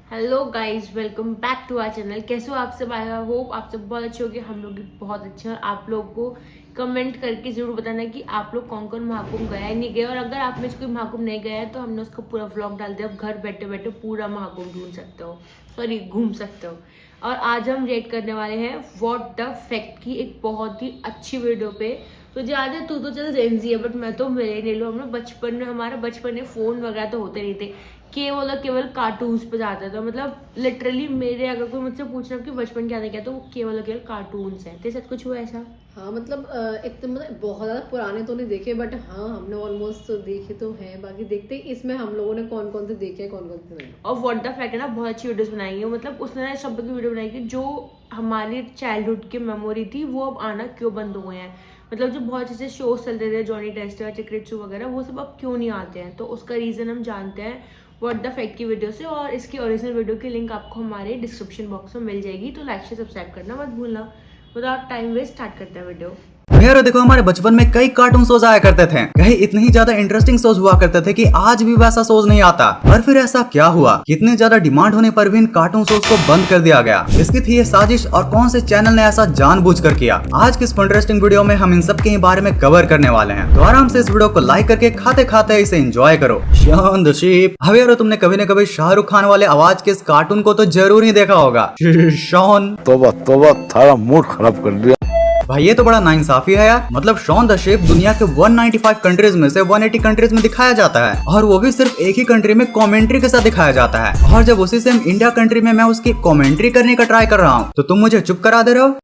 Hello guys, welcome back to our channel. कैसे हो आप सब? आई होप आप सब बहुत अच्छे होंगे। हम लोग भी बहुत अच्छे हैं। आप लोग को कमेंट करके जरूर बताना कि आप लोग कौन कौन महाकुंभ गया है नहीं गया, और अगर आप में से कोई महाकुंभ नहीं गया है तो हमने उसका पूरा व्लॉग डाल दिया। आप घर बैठे बैठे पूरा महाकुंभ ढूंढ सकते हो, सॉरी घूम सकते हो। और आज हम रेट करने वाले हैं व्हाट द फैक्ट की एक बहुत ही अच्छी वीडियो पे। तो ज्यादा तू तो चल जेंजी है, बट मैं तो मेरे ले लो। हम बचपन में, हमारा बचपन में फोन वगैरह तो होते नहीं थे, केवल और केवल कार्टून्स पे जाते थे। मतलब लिटरली मेरे, अगर कोई मुझसे पूछना कि बचपन क्या था क्या, तो वो केवल और केवल कार्टून्स है। तेरे साथ कुछ हुआ ऐसा? हाँ मतलब एक तो मतलब बहुत ज़्यादा पुराने तो नहीं देखे, बट हाँ हमने ऑलमोस्ट देखे तो हैं। बाकी देखते हैं इसमें हम लोगों ने कौन कौन से देखे हैं, कौन कौन से नहीं। और व्हाट द फैक्ट है ना, बहुत अच्छी वीडियोस बनाई है। मतलब उसने ना सब की वीडियो बनाई कि जो हमारी चाइल्डहुड की मेमोरी थी वो अब आना क्यों बंद हुए हैं। मतलब जो बहुत अच्छे शोज चलते थे, जॉनी टेस्टर, सीक्रेट शो वगैरह, वो सब अब क्यों नहीं आते हैं। तो उसका रीजन हम जानते हैं व्हाट द फैक्ट की वीडियो से। और इसकी ओरिजिनल वीडियो की लिंक आपको हमारे डिस्क्रिप्शन बॉक्स में मिल जाएगी। तो लाइक से सब्सक्राइब करना मत भूलना। विदाउट टाइम वेस्ट स्टार्ट करते हैं वीडियो। यार देखो, हमारे बचपन में कई कार्टून शोज आया करते थे। कहीं इतने ही ज्यादा इंटरेस्टिंग शोज हुआ करते थे कि आज भी वैसा शोज नहीं आता। और फिर ऐसा क्या हुआ, कितने ज्यादा डिमांड होने पर भी इन कार्टून शोज को बंद कर दिया गया? इसकी थी ये साजिश, और कौन से चैनल ने ऐसा जानबूझकर किया? आज की इस इंटरेस्टिंग वीडियो में हम इन सब के बारे में कवर करने वाले हैं। तो आराम से इस वीडियो को लाइक करके खाते खाते इसे एंजॉय करो। Shaun the sheep. अब यार तुमने कभी न कभी शाहरुख खान वाले आवाज के इस कार्टून को तो जरूर ही देखा होगा। शॉन तोबा तोबा, थारा मूड खराब कर दिया। भाई ये तो बड़ा नाइंसाफी है यार। मतलब शॉन द शेप दुनिया के 195 कंट्रीज में से 180 कंट्रीज में दिखाया जाता है, और वो भी सिर्फ एक ही कंट्री में कमेंट्री के साथ दिखाया जाता है। और जब उसी सेम इंडिया कंट्री में मैं उसकी कमेंट्री करने का ट्राई कर रहा हूँ, तो तुम मुझे चुप करा दे रहे हो।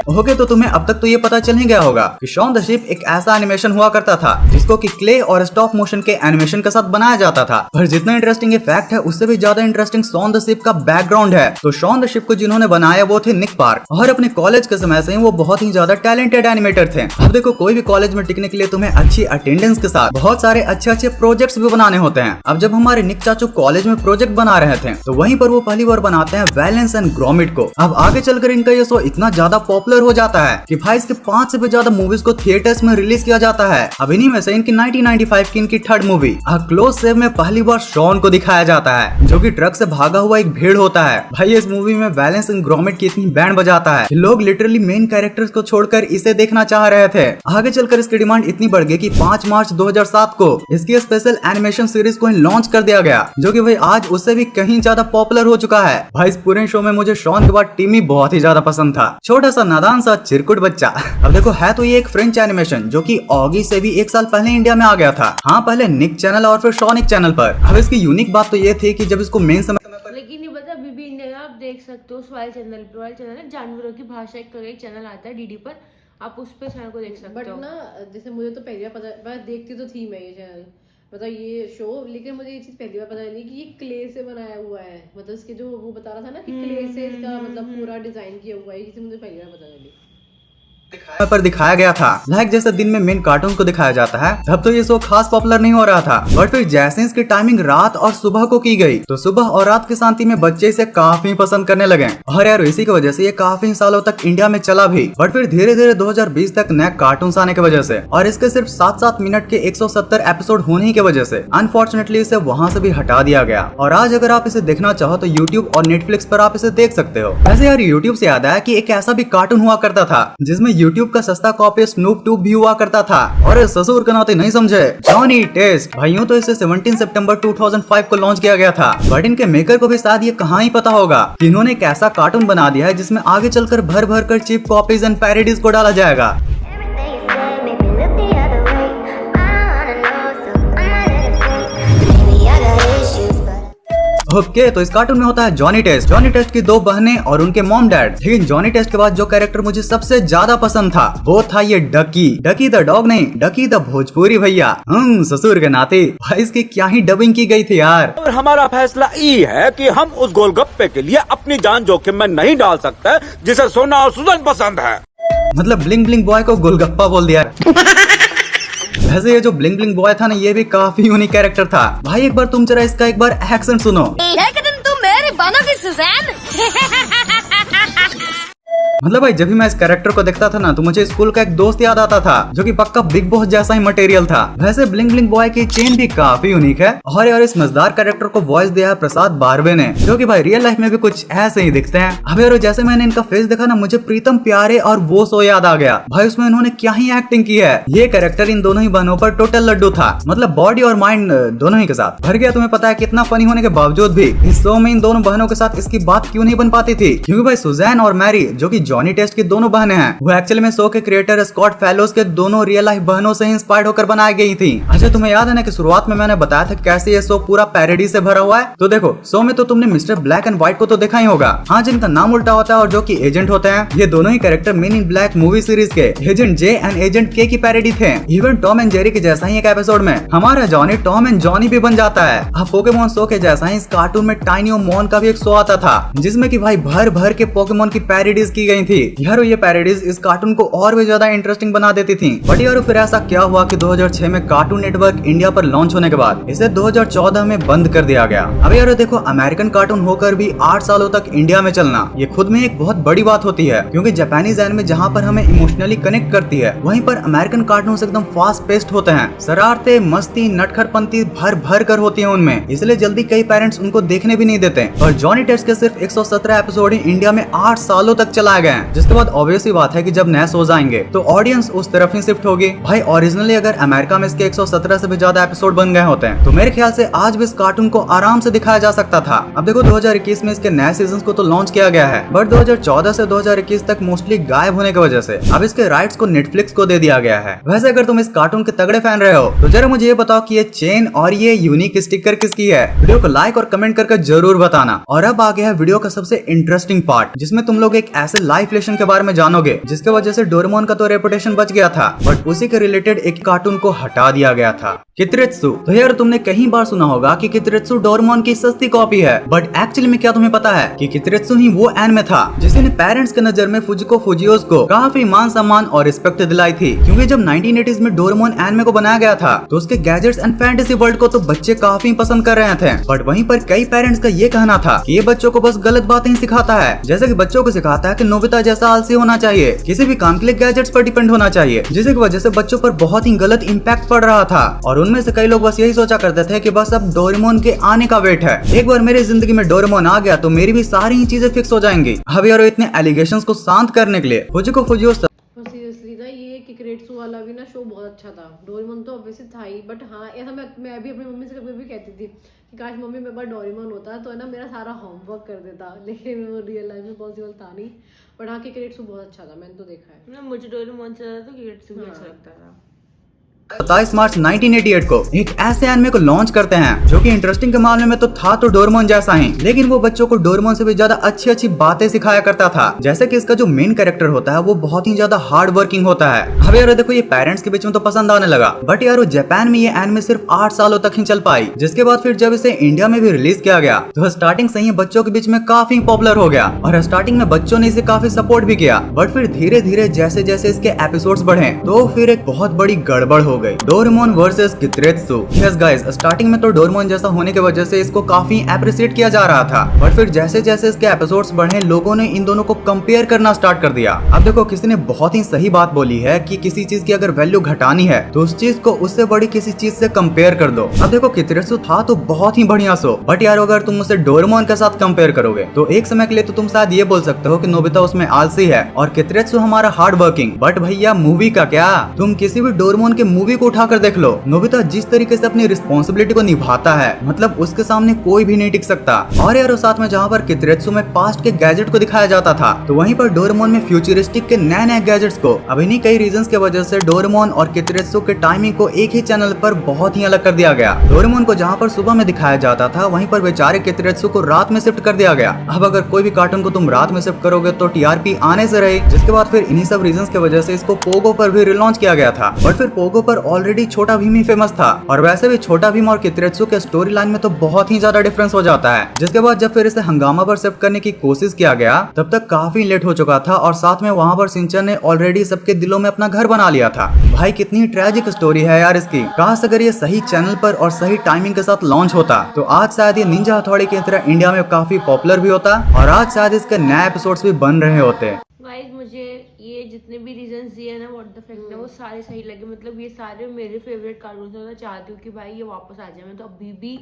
ओके, तो तुम्हें अब तक तो ये पता चल ही गया होगा कि शॉन द शिप एक ऐसा एनिमेशन हुआ करता था जिसको कि क्ले और स्टॉप मोशन के एनिमेशन के साथ बनाया जाता था। पर जितना इंटरेस्टिंग ये फैक्ट है, उससे भी ज्यादा इंटरेस्टिंग शॉन द शिप का बैकग्राउंड है। तो शॉन द शिप को जिन्होंने बनाया वो थे निक पार्क, और अपने कॉलेज के समय से ही वो बहुत ही ज्यादा टैलेंटेड एनिमेटर थे। अब देखो, कोई भी कॉलेज में टिकने के लिए तुम्हें अच्छी अटेंडेंस के साथ बहुत सारे अच्छे अच्छे प्रोजेक्ट्स भी बनाने होते हैं। अब जब हमारे निक चाचू कॉलेज में प्रोजेक्ट बना रहे थे, तो वहीं पर वो पहली बार बनाते हैं वैलेंस एंड ग्रोमिट को। अब आगे चलकर इनका ये शो इतना ज्यादा पॉपुलर हो जाता है कि भाई इसके 5 से भी ज्यादा मूवीज को थिएटर्स में रिलीज किया जाता है। अब इन्हीं में से इनकी 1995 की इनकी third movie a close save में पहली बार शॉन को दिखाया जाता है, जो कि ट्रक से भागा हुआ एक भेड़ होता है। भाई इस मूवी में वैलेंस एंड ग्रोमिट की इतनी बैंड बजाता है कि लोग लिटरली मेन कैरेक्टर्स को छोड़कर इसे देखना चाह रहे थे। आगे चलकर इसकी डिमांड इतनी बढ़ गई कि 5 मार्च 2007 को इसकी स्पेशल एनिमेशन सीरीज को लॉन्च कर दिया गया, जो कि भाई आज उससे भी कहीं ज्यादा पॉपुलर हो चुका है। भाई इस पूरे शो में मुझे शॉन के बाद टिमी बहुत ही ज्यादा पसंद था, छोटा सा नादान सा चिरकुट बच्चा। अब देखो, है तो ये एक फ्रेंच एनिमेशन जो कि ऑगी से भी 1 साल पहले इंडिया में आ गया था। हाँ, पहले निक चैनल और फिर शॉनिक चैनल पर। अब इसकी यूनिक बात तो ये थी कि जब इसको मेन समय पर, लेकिन ये बता, अभी भी इंडिया में आप देख सकते हो स्माइल चैनल पर। वाइल चैनल है, जानवरों की भाषा एक चैनल आता है डीडी पर, आप उस पे चैनल को देख सकते बट हो। ना जैसे मुझे तो पहली बार पता, मैं देखती तो थी मैं ये चैनल, मतलब ये शो, लेकिन मुझे ये चीज पहली बार पता चली कि ये क्ले से बनाया हुआ है। मतलब इसके जो वो बता रहा था ना कि क्ले से इसका मतलब पूरा डिजाइन किया हुआ है, ये चीज मुझे पहली बार पता चली। पर दिखाया गया था। लाइक जैसे दिन में मेन कार्टून को दिखाया जाता है, तब तो ये शो खास पॉपुलर नहीं हो रहा था। बट फिर जैसे इसकी टाइमिंग रात और सुबह को की गई, तो सुबह और रात की शांति में बच्चे इसे काफी पसंद करने लगे। और यार इसी की वजह से ये काफी सालों तक इंडिया में चला भी। बट फिर धीरे धीरे 2020 तक नए कार्टून आने की वजह से और इसके सिर्फ 7-7 मिनट के 170 एपिसोड होने की वजह से अनफॉर्चुनेटली इसे वहाँ से भी हटा दिया गया। और आज अगर आप इसे देखना चाहो तो यूट्यूब और नेटफ्लिक्स पर आप इसे देख सकते हो। वैसे यार यूट्यूब से याद आया कि एक ऐसा भी कार्टून हुआ करता था जिसमें यूट्यूब का सस्ता कॉपी स्नूप ट्यूब भी हुआ करता था। और ससुर के नाते नहीं समझे, जॉनी टेस्ट। भाइयों तो इसे 17 सितंबर 2005 को लॉन्च किया गया था। बट इनके मेकर को भी शायद ये कहाँ ही पता होगा कि इन्होंने एक ऐसा कार्टून बना दिया है जिसमें आगे चलकर भर भर कर चीप कॉपीज एंड पैरोडीज को डाला जाएगा। ओके, तो इस कार्टून में होता है जॉनी टेस्ट। जॉनी टेस्ट की 2 बहनें और उनके मॉम डैड। लेकिन जॉनी टेस्ट के बाद जो कैरेक्टर मुझे सबसे ज्यादा पसंद था वो था ये डकी। डकी द डॉग नहीं, डकी द भोजपुरी भैया। ससुर के नाते भाई इसकी क्या ही डबिंग की गई थी यार। और हमारा फैसला ये है कि हम उस गोलगप्पे के लिए अपनी जान जोखिम में नहीं डाल सकते जिसे सोना और सुजन पसंद है। मतलब ब्लिंग ब्लिंग बॉय को गोलगप्पा बोल दिया। वैसे ये जो ब्लिंग ब्लिंग बॉय था ना, ये भी काफी यूनिक कैरेक्टर था। भाई एक बार तुम जरा इसका एक बार एक्शन सुनो। एक दिन तुम मेरी बनोगी सुजैन। मतलब भाई जब भी मैं इस कैरेक्टर को देखता था ना तो मुझे स्कूल का एक दोस्त याद आता था जो कि पक्का बिग बॉस जैसा ही मटेरियल था। वैसे ब्लिंग ब्लिंग बॉय की चेन भी काफी यूनिक है और यार इस मजेदार कैरेक्टर को वॉइस दिया है प्रसाद बारवे ने, जो कि भाई रियल लाइफ में भी कुछ ऐसे ही दिखते हैं। अब यार जैसे मैंने इनका फेस देखा ना मुझे प्रीतम प्यारे और वो शो याद आ गया। भाई उसमें इन्होंने क्या ही एक्टिंग की है। ये कैरेक्टर इन दोनों ही बहनों पर टोटल लड्डू था, मतलब बॉडी और माइंड दोनों ही के साथ भर गया। तुम्हें पता है कितना फनी होने के बावजूद भी इस शो में इन दोनों बहनों के साथ इसकी बात क्यों नहीं बन पाती थी? क्योंकि भाई सुजैन और मैरी जो कि जॉनी टेस्ट की दोनों बहनें हैं, वो एक्चुअली में शो के क्रिएटर स्कॉट फेलोज के दोनों रियल लाइफ बहनों से इंस्पायर्ड होकर बनाई गई थी। अच्छा तुम्हें याद है ना कि शुरुआत में मैंने बताया था कैसे ये शो पूरा पैरोडी से भरा हुआ है? तो देखो शो में तो तुमने मिस्टर ब्लैक एंड व्हाइट को तो देखा ही होगा, हाँ, जिनका नाम उल्टा होता है और जो कि एजेंट होते हैं। ये दोनों ही कैरेक्टर मेन इन ब्लैक मूवी सीरीज के एजेंट जे एंड एजेंट के की पैरोडी थे। इवन टॉम एंड जेरी के जैसा ही एक एपिसोड में हमारा जॉनी टॉम एंड जॉनी भी बन जाता है। अब पोकेमोन शो के जैसा ही इस कार्टून में टाइनी मोन का भी एक शो आता था जिसमें कि भाई भर भर के पोकेमोन की पैरोडीज की गई थी। यार ये पैरोडीज इस कार्टून को और भी ज्यादा इंटरेस्टिंग बना देती थी। बट यार फिर ऐसा क्या हुआ कि 2006 में कार्टून नेटवर्क इंडिया पर लॉन्च होने के बाद इसे 2014 में बंद कर दिया गया। अब यार देखो अमेरिकन कार्टून होकर भी 8 सालों तक इंडिया में चलना ये खुद में एक बहुत बड़ी बात होती है, क्योंकि जापानीज एनिमे जहाँ पर हमें इमोशनली कनेक्ट करती है वहीं पर अमेरिकन कार्टून एकदम फास्ट पेस्ड होते हैं। शरारते मस्ती नटखटपंती भर भर कर होती है उनमें, इसलिए जल्दी कई पेरेंट्स उनको देखने भी नहीं देते। और जॉनी टेस्ट के सिर्फ 117 एपिसोड इंडिया में 8 सालों तक चलाए गए हैं, जिसके बाद ऑब्वियस ही बात है कि जब नए शोज आएंगे तो ऑडियंस उस तरफ ही शिफ्ट होगी। भाई ओरिजिनली अगर अमेरिका में इसके 117 से भी ज्यादा एपिसोड बन गए होते हैं तो मेरे ख्याल से आज भी इस कार्टून को आराम से दिखाया जा सकता था। अब देखो 2021 में इसके नए सीजन को तो लॉन्च किया गया है, बट 2014 से 2021 तक मोस्टली गायब होने की वजह से अब इसके राइट्स को नेटफ्लिक्स को दे दिया गया है। वैसे अगर तुम इस कार्टून के तगड़े फैन रहे हो तो जरा मुझे ये बताओ कि ये चेन और ये यूनिक स्टिकर किसकी है? वीडियो को लाइक और कमेंट करके जरूर बताना। और अब आ गया है वीडियो का सबसे इंटरेस्टिंग पार्ट, जिसमें तुम लोग एक ऐसे लाइफ लेसन के बारे में जानोगे जिसके वजह से डोरेमोन का तो रेपुटेशन बच गया था, बट उसी के रिलेटेड एक कार्टून को हटा दिया गया था, कित्रेत्सु। तो यार तुमने कहीं बार सुना होगा कि कित्रेत्सु डोरेमोन की सस्ती कॉपी है, बट एक्चुअली में क्या तुम्हें पता है कि कित्रेत्सु ही वो एनिमे था जिसने पेरेंट्स के नजर में फुजिको फुजियोस को काफी मान सम्मान और रिस्पेक्ट दिलाई थी। क्योंकि जब 1980s में डोरेमोन एनिमे को बनाया गया था तो उसके गैजेट्स एंड फैंटेसी वर्ल्ड को तो बच्चे काफी पसंद कर रहे थे, बट वहीं पर कई पेरेंट्स का ये कहना था कि ये बच्चों को बस गलत बातें ही सिखाता है, जैसे कि बच्चों को सिखाता है कि नोबिता जैसा आलसी होना चाहिए, किसी भी काम के लिए गैजेट्स पर डिपेंड होना चाहिए, जिसकी वजह से बच्चों पर बहुत ही गलत इम्पैक्ट पड़ रहा था। और उनमें से कई लोग बस यही सोचा करते थे कि बस अब डोरेमोन के आने का वेट है, एक बार मेरी जिंदगी में डोरेमोन आ गया तो मेरी भी सारी ही चीजें फिक्स हो जाएंगी। अब यार इतने एलिगेशंस को शांत करने के लिए फुजिको फुजियो सीरियसली ना ये किकरेट्सु वाला भी ना शो बहुत अच्छा था। डोरेमोन तो ऑब्वियसली था ही, बट हाँ ऐसा मैं भी अपनी मम्मी से कभी भी कहती थी कि काश मम्मी मेरे पास डोरेमोन होता तो है ना मेरा सारा होमवर्क कर देता, लेकिन वो रियल लाइफ में पॉसिबल था नहीं। बट हाँ किकरेट्सु बहुत अच्छा था, मैंने तो देखा है ना। मुझे डोरेमोन से ज्यादा तो कित्रेत्सु भी अच्छा लगता था। 27 मार्च 1988 को एक ऐसे एनिमे को लॉन्च करते हैं जो कि इंटरेस्टिंग के मामले में तो था तो डोरेमोन जैसा ही, लेकिन वो बच्चों को डोरेमोन से भी ज्यादा अच्छी अच्छी बातें सिखाया करता था। जैसे कि इसका जो मेन कैरेक्टर होता है वो बहुत ही ज्यादा हार्ड वर्किंग होता है। अब यार देखो ये पेरेंट्स के बीच में तो पसंद आने लगा, बट यार जापान में ये एनिमे सिर्फ 8 सालों तक ही चल पाई, जिसके बाद फिर जब इसे इंडिया में भी रिलीज किया गया तो स्टार्टिंग से ही बच्चों के बीच में काफी पॉपुलर हो गया और स्टार्टिंग में बच्चों ने इसे काफी सपोर्ट भी किया। बट फिर धीरे धीरे जैसे जैसे इसके एपिसोड्स बढ़े तो फिर एक बहुत बड़ी गड़बड़ हो गई। Doraemon versus Kiteretsu. Yes guys, starting में तो डोरेमोन जैसा होने की वजह से इसको काफी एप्रिशिएट किया जा रहा था, बट फिर जैसे जैसे इसके एपिसोड्स बढ़े लोगों ने इन दोनों को कंपेयर करना स्टार्ट कर दिया। अब देखो किसी ने बहुत ही सही बात बोली है कि किसी चीज की अगर वैल्यू घटानी है तो उस चीज को उससे बड़ी किसी चीज से कंपेयर कर दो। अब देखो कित्रेत्सु था तो बहुत ही बढ़िया शो, बट यार अगर तुम उसे डोरेमोन के साथ कंपेयर करोगे तो एक समय के लिए तो तुम शायद ये बोल सकते हो कि नोबिता उसमें आलसी है और कित्रेत्सु हमारा हार्ड वर्किंग। बट भैया मूवी का क्या, तुम किसी भी डोरेमोन के मूवी को उठाकर देख लो, नोबिता जिस तरीके से अपनी रिस्पॉन्सिबिलिटी को निभाता है मतलब उसके सामने कोई भी नहीं टिक सकता। और यार साथ में जहाँ पर कित्रेत्सु में पास्ट के गैजेट को दिखाया जाता था तो वहीं पर डोरेमोन में फ्यूचरिस्टिक के नए नए गैजेट्स को। अब इन्हीं कई रीजंस के वजह से डोरेमोन और कित्रेत्सु के टाइमिंग को एक ही चैनल पर बहुत ही अलग कर दिया गया। डोरेमोन को जहाँ पर सुबह में दिखाया जाता था वहीं पर बेचारे कित्रेत्सु को रात में शिफ्ट कर दिया गया। अब अगर कोई भी कार्टून को तुम रात में शिफ्ट करोगे तो टीआरपी आने से रही, जिसके बाद फिर इन्हीं सब रीजंस की वजह से इसको पोगो पर भी रिलॉन्च किया गया था। बट फिर पोगो पर ऑलरेडी छोटा भीम ही फेमस था और वैसे भी छोटा भीम और कित्रेत्सु के स्टोरी लाइन में तो बहुत ही ज्यादा डिफरेंस हो जाता है। जिसके बाद जब फिर इसे हंगामा पर शिफ्ट करने की कोशिश किया गया तब तक काफी लेट हो चुका था और साथ में वहाँ पर सिंचन ने ऑलरेडी सबके दिलों में अपना घर बना लिया था। भाई कितनी ट्रेजिक स्टोरी है यार इसकी। काश अगर ये सही चैनल पर और सही टाइमिंग के साथ लॉन्च होता तो आज शायद ये निंजा हथौड़ी की तरह इंडिया में काफी पॉपुलर भी होता और आज शायद इसके नए एपिसोड्स भी बन रहे होते। गाइज मुझे ये जितने भी रीजंस दिए ना व्हाट द फैक्ट है वो सारे सही लगे। मतलब ये सारे मेरे फेवरेट कार्टून है। मैं चाहती हूँ कि भाई ये वापस आ जाए। मैं तो अभी भी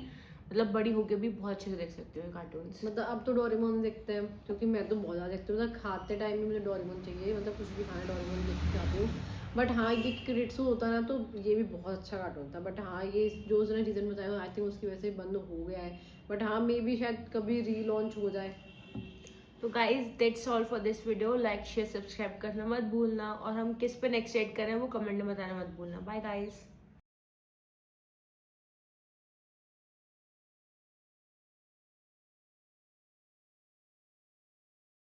मतलब बड़ी होके भी बहुत अच्छे से देख सकती हूँ ये कार्टून। मतलब अब तो डोरेमोन देखते हैं, क्योंकि मैं तो बहुत ज़्यादा देखती हूँ। मतलब खाते टाइम में मुझे डोरेमोन चाहिए, मतलब कुछ भी खाना डोरेमोन देख जाती हूँ। बट हाँ, ये क्रिट्सू होता ना तो ये भी बहुत अच्छा कार्टून था। बट हाँ, ये जो उसने रीज़न बताया आई थिंक उसकी वजह से बंद हो गया है। बट हाँ, मे बी शायद कभी रीलॉन्च हो जाए। तो guys that's all for this video. Like share subscribe करना मत भूलना, और हम किस पे नेक्स्ट एड करें वो कमेंट में बताना मत भूलना। Bye guys.